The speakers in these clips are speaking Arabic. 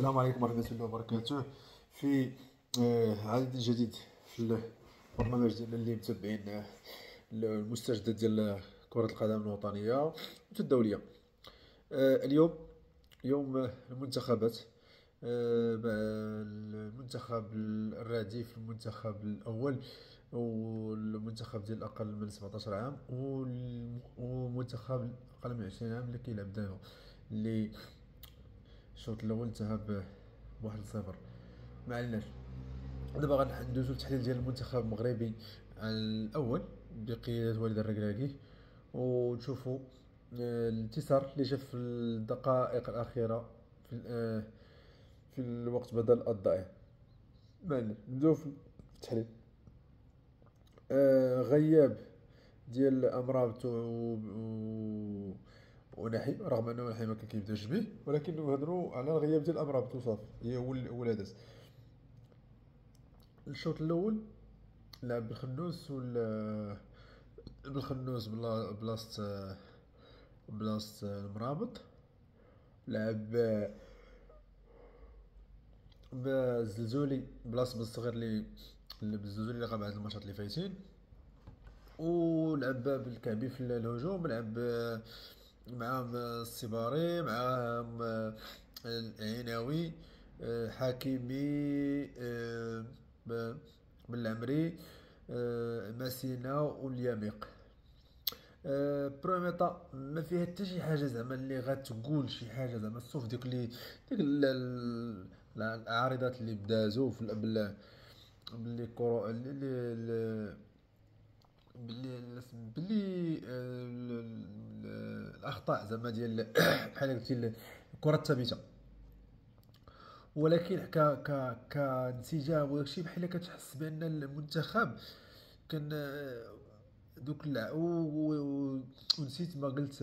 السلام عليكم ورحمة الله وبركاته. في عدد جديد في البرنامج ديالنا اللي متابعين المستجدات ديال كرة القدم الوطنية والدولية. اليوم يوم المنتخبات. المنتخب الرديف، المنتخب الأول والمنتخب ديال الأقل من 17 عام والمنتخب الأقل من 20 عام اللي كيلعب دابا، اللي الشوط الاول انتهى بواحد الصفر. ما عليناش. دابا غندوزو للتحليل ديال المنتخب المغربي الاول بقياده والد الركراكي، ونشوفوا الانتصار اللي جا في الدقائق الاخيره في الوقت بدل الضائع. ما علينا، نبداو في التحليل. غياب ديال امرابط ونحي، رغم انه نحي ما كان كيبداش به، ولكن نهضروا على الغياب ديال امرابط وصافي، هي هو الهدف. الشوط الاول لعب بالخنوس بلاصه المرابط. لعب بالزلزولي بلاصه بالصغير اللي بالزلزولي اللي غاب هاد الماتشات اللي فايتين، ولعب بالكعبي في الهجوم. لعب معاهم السيباري، معاهم العناوي، حكيمي، بالعمري، ماسينا والياميق. بروميطا ما فيها حتى شي حاجه زعما اللي غتقول شي حاجه زعما، صوف العارضات اللي بدازو في باللي كورو باللي الاخطاء زعما ديال بحال قلتي الكره الثابته. ولكن كانسجام وداكشي بحال كتحس بان المنتخب كان دوك ونسيت ما قلت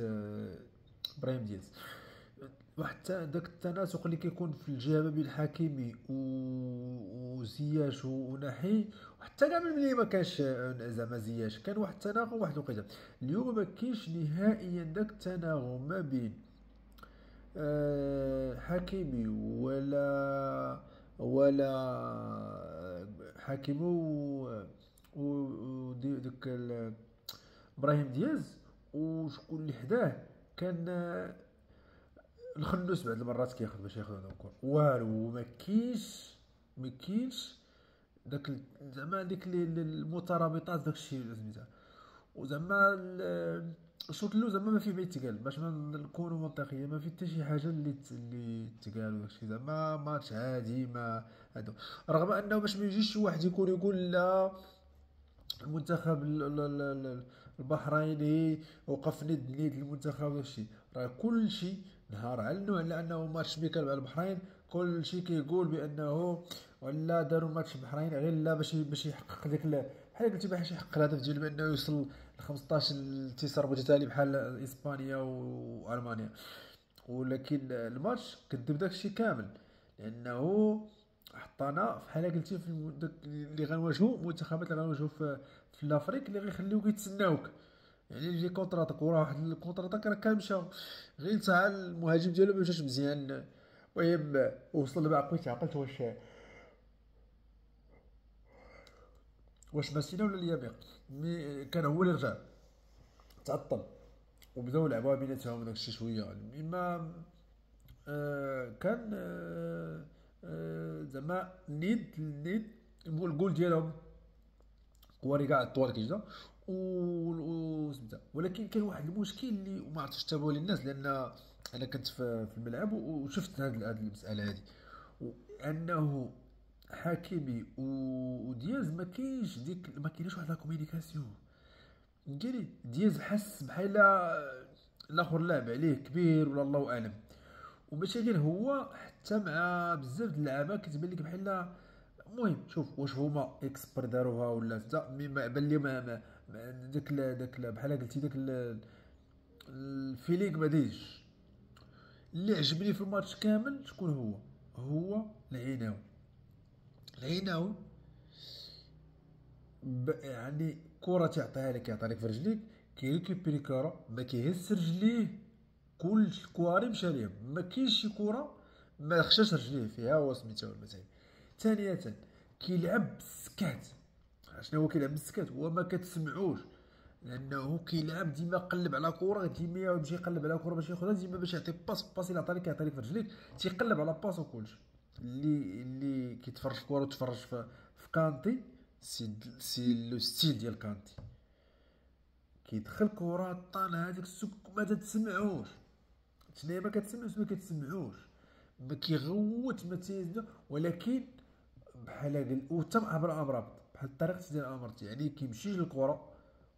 ابراهيم دياز. وحتى داك التناسق اللي كيكون في الجهه ما بين حكيمي وزياش ونحي، وحتى كاع ملي ما كانش زعما زياش، كان واحد التناغم واحد الوقيته. اليوم ما كاينش نهائيا داك التناغم ما بين حكيمي ولا حكيمي و ديك ابراهيم دياز. وشكون اللي حداه كان الخنوس بعض المرات كياخذ باش ياخذ هذا الكره والو. ما كاينش داك زعما ديك المترابطات داكشي سميتها. وزعما الشوط الاول زعما ما فيه ما يتقال، باش ما نكونوا منطقيين، ما فيه حتى شي حاجه اللي تقال وداكشي. زعما ماتش عادي ما هادو. رغم انه باش ما يجيش شي واحد يقول لا المنتخب البحريني وقف ند المنتخب داكشي، راه كلشي نهار على انه ماتش ميكال مع البحرين كلشي كيقول بانه ولا داروا ماتش البحرين غير لا باش يحقق ديك بحال قلتي باش يحقق الهدف ديالو بانه يوصل ل 15 انتصار متتالي بحال اسبانيا والمانيا. ولكن الماتش كذب داكشي كامل، لانه حطانا بحال قلتي في اللي غنواجهو منتخبات اللي غنواجهو في الافريق اللي غيخليوك يتسناوك. يعني يجي كونتراتاك وراه واحد الكونتراتاك راه كان مشى غير تاع المهاجم ديالو ما مشاش مزيان. المهم وصل ما عقلت واش ماسينا ولا اليميق. كان هو اللي رجع تعطل، وبداو يلعبوها بيناتهم داكشي شويه. اما كان زعما نيد الجول ديالهم كواري كاع الطوال كيجدا سميتها. ولكن كان واحد المشكل اللي ما عرفتش تابعوا للناس، لان انا كنت في الملعب وشفت هاد المساله هذه، وانه حكيمي ودياز ما كاينش واحد لا كومينيكاسيون. فهمتيني، دياز حس بحال الاخر لاعب عليه كبير ولا الله اعلم. وماشي غير هو، حتى مع بزاف د اللعابه كتبان لك بحال. المهم شوف واش هما اكسبر داروها ولا حتى ما بان لي داك بحال قلتي داك الفيلينغ ما دايش. اللي عجبني في الماتش كامل شكون هو العيناوي. يعني كرة يعطيها لك في رجليك، كيريكوبيري كرة ما كيهز رجليه، كل كواري مشى ليهم. ما كاينش شي كرة ما خشاش رجليه فيها هو سميتو مثلا. ثانية كيلعب بالسكات. شنو هو كيلعب بالسكات؟ هو ما كتسمعوش، لانه كيلعب ديما قلب على كره، ديما يمشي يقلب على كره باش ياخذها، ديما باش يعطي باس الا عطاني كيعطيك في رجليك، تيقلب على باس وكلشي. اللي كيتفرج في كره وتفرج في كانتي، سي لو ستيل ديال كانتي. كيدخل كره طال هذيك السك ما تتسمعوش، شناهي ما كتسمعوش، ما كيغوت ما تيزنا، ولكن بحال قال وتم عبر امرابط بحال الطريقه ديال امرت، يعني كيمشي للكره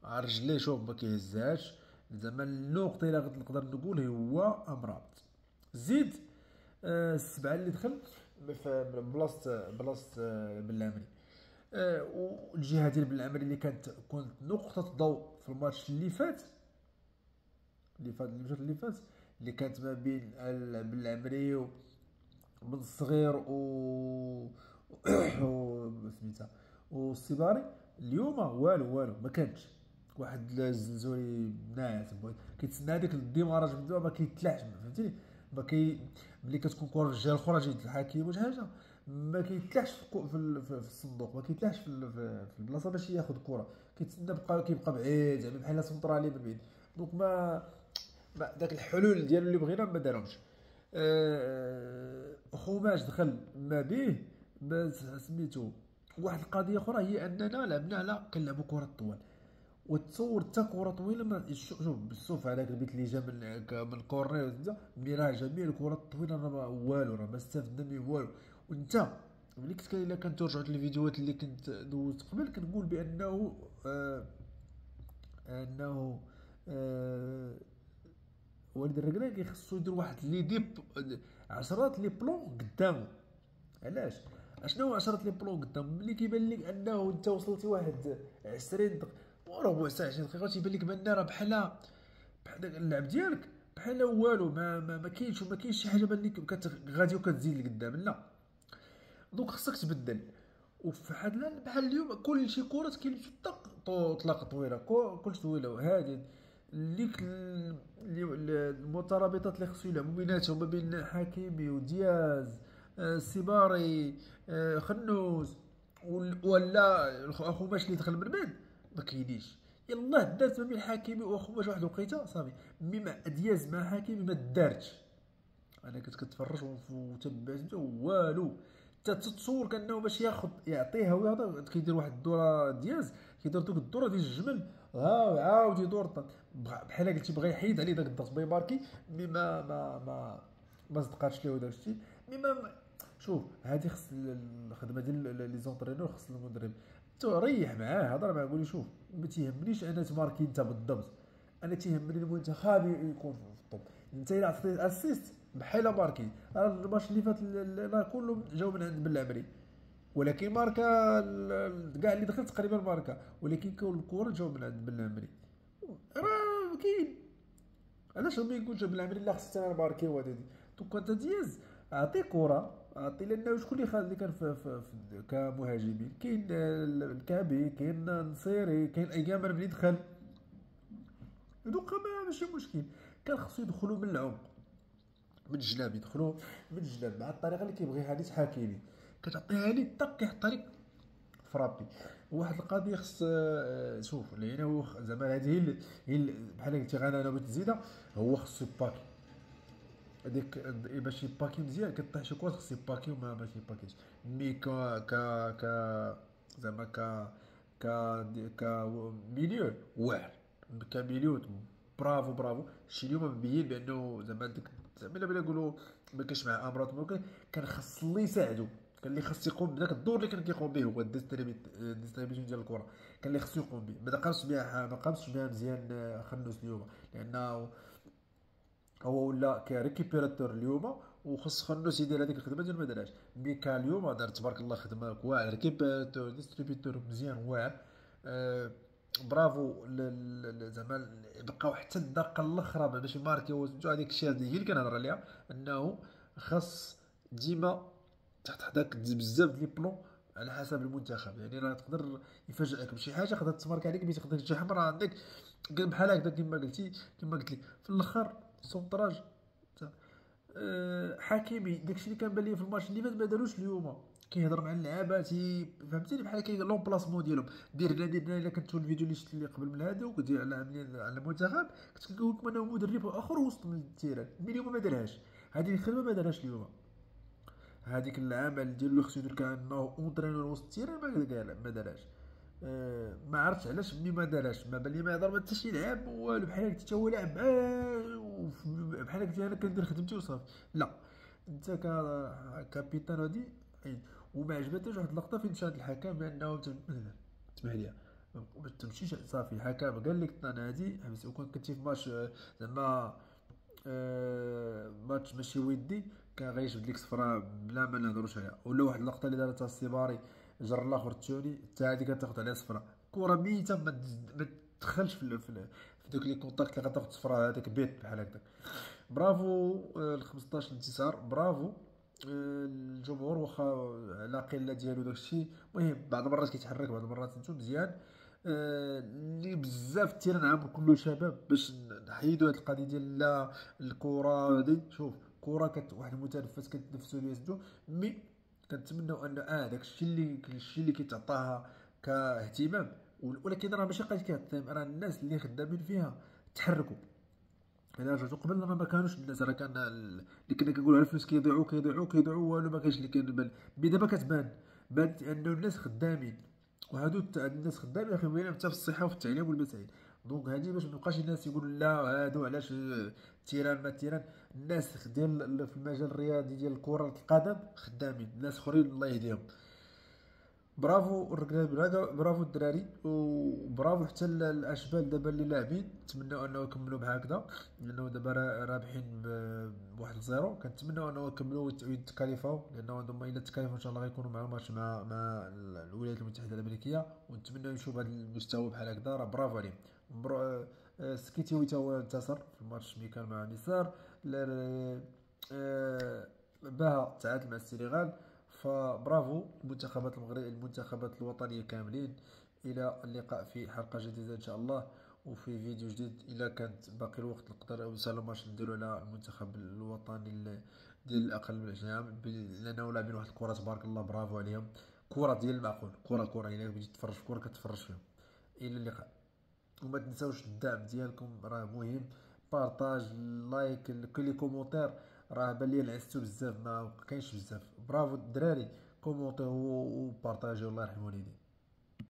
على رجليه، شوف ما كيهزهاش. زعما النقطه الا نقدر نقول هو امرابط. زيد السبعه اللي دخل في بلاصه بلعمري. والجهه ديال بلعمري اللي كنت نقطه ضوء في الماتش اللي فات اللي كانت ما بين بلعمري وبن الصغير و سميتها والسيباري. اليوم والو ما كانش واحد الزنزوري ناعس كيتسنى هذيك الديماراج من ما كيتلاحش، فهمتيني؟ ما كي ملي كتكون كره في الجهه الاخرى جيت الحكيم ولا شي حاجه ما كيتلاحش في الصندوق، ما كيتلاحش في البلاصه باش ياخذ الكره، كيتسنى كيبقى بعيد زعما بحال سنترالي من بعيد. دونك ما داك الحلول ديالو اللي بغينا ما دارهمش. خوماج دخل ما به ما سميتو. واحد القضيه اخرى هي اننا لعبنا على كنلعبوا كره طوال، وتصور حتى كره طويله ما شوف بالصوف هذاك البيت اللي جا من كورنير ملي راه جميع الكره الطويله راه والو، راه ما استفدنا من والو. وانت ملي كنت الا كنت رجعت للفيديوهات اللي كنت دوزت قبل كنقول بانه انه وليد الركراكي خصو يدير واحد لي ديب عشرات لي بلون قدامه. علاش؟ اشنو 10 لي بلون قدام ملي كيبان لك انه انت وصلتي واحد 20 دقيقه وربع ساعه 20 دقيقه تيبان لك بان راه بحال اللعب ديالك بحال والو، ما كاينش شي حاجه بان لك غادي وكتزيد لقدام، لا. دونك خصك تبدل. وفي بحال اليوم كلشي كرة كيمشي طلق طويله كلشي طويله هادي ليك المترابطات اللي خصو يلعبوا بيناتهم ما بين حكيمي ودياز السيباري خنوس ولا خوماش اللي دخل من بعد ما كاينيش. يلاه دارت ما بين حكيمي وخوماش واحد الوقيته صافي، مما دياز مع حكيمي ما دارتش. انا كنت كتفرج وتبعت والو. تتصور كانه باش يعطيها ويعطي كيدير واحد الدوره دياز، كيدير دوك الدوره ديال الجمل ها عاود يدور بحال قلتي بغى يحيد عليه داك الضغط بغى يباركي مي ما صدقاتش ليه وداك الشيء. مي ما شوف هذه خص الخدمه ديال لي زونطرينور، خص المدرب ريح معاه هضر معاه قول له شوف ما تيهمنيش انا تماركي انت بالضبط، انا تيهمني المنتخب يكون في الطوب. انت الا عطيتي اسيست بحال ماركي الماتش اللي فات راه كله جاو من عند بلعمري، ولكن ماركا كاع اللي دخل تقريبا ماركا، ولكن كون الكره جاو من عند بلعمري راه كاين. علاش ما يقولش بلعمري لا خصك انا ماركي وهذا دونك انت دياز اعطي كره اعطي، لانه شكون اللي كان في كمهاجمين كاين الكعبي كاين نصيري كاين ايامر ملي دخل. دوك ماشي مشكل، كان خصو يدخلوا من العمق من الجناب، يدخلوا من الجناب مع الطريقه اللي كيبغيها لي حكيمي كتعطيها لي طق كيحطها لك فرابي. واحد القضيه خص شوف لهنا هو زعما هذه هي بحال قلتي غانا انا بغيت نزيدها، هو خصو يباكي هذيك باش يباكي مزيان كطيح شي كواس خصو يباكي وما باش يباكيش مي زعما ك ك ميليو واعر كميليو برافو شي اليوم مبين بانه زعما ديك زعما بلا نقولوا ما كانش مع امراض ممكن كان خاص اللي يساعدو، كان اللي خاص يقوم بداك الدور اللي كان كيقوم به هو الديستريبيسيون ديال الكره، كان اللي خاصو يقوم به ما قامش بها مزيان خنوس اليوم، لانه هو ولا كريكيبيراتور اليوم وخص خنوس يدير هذيك الخدمه ديال ما دارهاش. مي كان اليوم دار تبارك الله خدمه واعر ريكيبيراتور ديستريبيتور مزيان واعر. برافو زعما بقاو حتى الدقه الاخرى باش يماركيو هذيك الشيء هي اللي كنهضر عليها، انه خاص ديما تحت حداك بزاف ديال لي بلون على حسب المنتخب، يعني راه تقدر يفاجئك بشي حاجه تقدر تمارك عليك مي تقدر تجي حمراء عندك بحال هكذا كما قلت لك في الاخر سونطراج حكيمي داكشي اللي كان بان ليا في الماتش اللي فات ما داروش اليوم. كيهضر مع اللعابه فهمتيني بحال كي لومبلاسمون ديالهم. ديرنا الا كنتو الفيديو اللي شفت اللي قبل من هادوك ديال على المنتخب، كنت كنقول لكم انه مدرب اخر وسط من التيران، مي اليوم ما دارهاش. هذه الخدمه ما دارهاش اليوم. هذيك العمل ديالو اللي خصو يدير كانه اونترينور وسط التيران ما دارهاش. ما عرفتش علاش ملي ما دارهاش، ما بان لي ما يهضر حتى شي لعب والو، بحال حتى هو لاعب بحال قلت انا كندير خدمتي وصافي. لا، انت كابيتان غادي. وما عجبتنيش واحد اللقطه فين شاد الحكم بانه تسمح لي ما تمشيش صافي. الحكم قال لك انا هادي حبس. وكون كنتي في ماتش زعما ماتش ماشي ودي، كان غيجبد لك صفرا بلا ما نهضروش عليها. ولا واحد اللقطه اللي دارتها السيباري جر الاخر التوني حتى هادي كتاخد عليها صفرا، كره ميته ما تدخلش في دوك لي كونتاكت اللي غتاخد صفرا. هذاك بيت بحال هكاك. برافو ال 15 انتصار، برافو الجمهور. واخا على قله ديالو داكشي، المهم بعض المرات كيتحرك بعض المرات نتو مزيان. اللي بزاف التيران عام كله شباب باش نحيدو هاد القضيه ديال لا الكره هادي. شوف كره واحد المتنفس كتنفسو ليا سدو، مي كنتمناو ان الشيء اللي كيتعطاها كاهتمام. ولكن راه ماشي قضيه كاهتمام، راه الناس اللي خدامين فيها تحركوا. الا رجعتو قبل راه ما كانوش الناس، راه كان اللي كنا كنقولوا على الفلوس كيضيعوا والو ما كاينش اللي كان مي دابا بانت انه الناس خدامين. وهادو الناس خدامين خدامين حتى في الصحه وفي التعليم والمسائل. دونك هادي باش ميبقاش الناس يقولوا لا هادو علاش تيران ما تيران. الناس ديال في المجال الرياضي ديال كرة القدم خدامين، الناس اخرين الله يهديهم. برافو الرجال، برافو الدراري، وبرافو حتى الاشبال دابا اللي لاعبين. نتمنوا انه يكملوا بهكذا، لانه دابا رابحين بواحد الزيرو. كنتمنوا انه يكملوا ويتكاليفاو، لانه هذوما الا تكاليفوا ان شاء الله غيكونوا مع الماتش مع الولايات المتحده الامريكيه. ونتمنوا نشوف هذا المستوى بحال هكذا. راه برافو عليهم. سكيتيوي تا هو انتصر في الماتش ملي كان مع اليسار. باها تعادل مع السنغال. فبرافو المنتخبات المنتخبات الوطنية كاملين. إلى اللقاء في حلقة جديدة إن شاء الله، وفي فيديو جديد. إلا كانت باقي الوقت نقدر نسالو ماتش نديرو على المنتخب الوطني ديال الأقل من 20 عام، لأنه لاعبين واحد الكرة تبارك الله. برافو عليهم. كرة ديال المعقول، كرة إلا بغيتي تتفرج في كرة كتفرج فيهم. إلى اللقاء. وما تنساوش الدعم ديالكم راه مهم. بارطاج، لايك، كل لي كومونتير. راه بان لي نعستو بزاف، ما كاينش بزاف. برافو الدراري، كومونتيو وبارطاجيو الله يرحم والديك.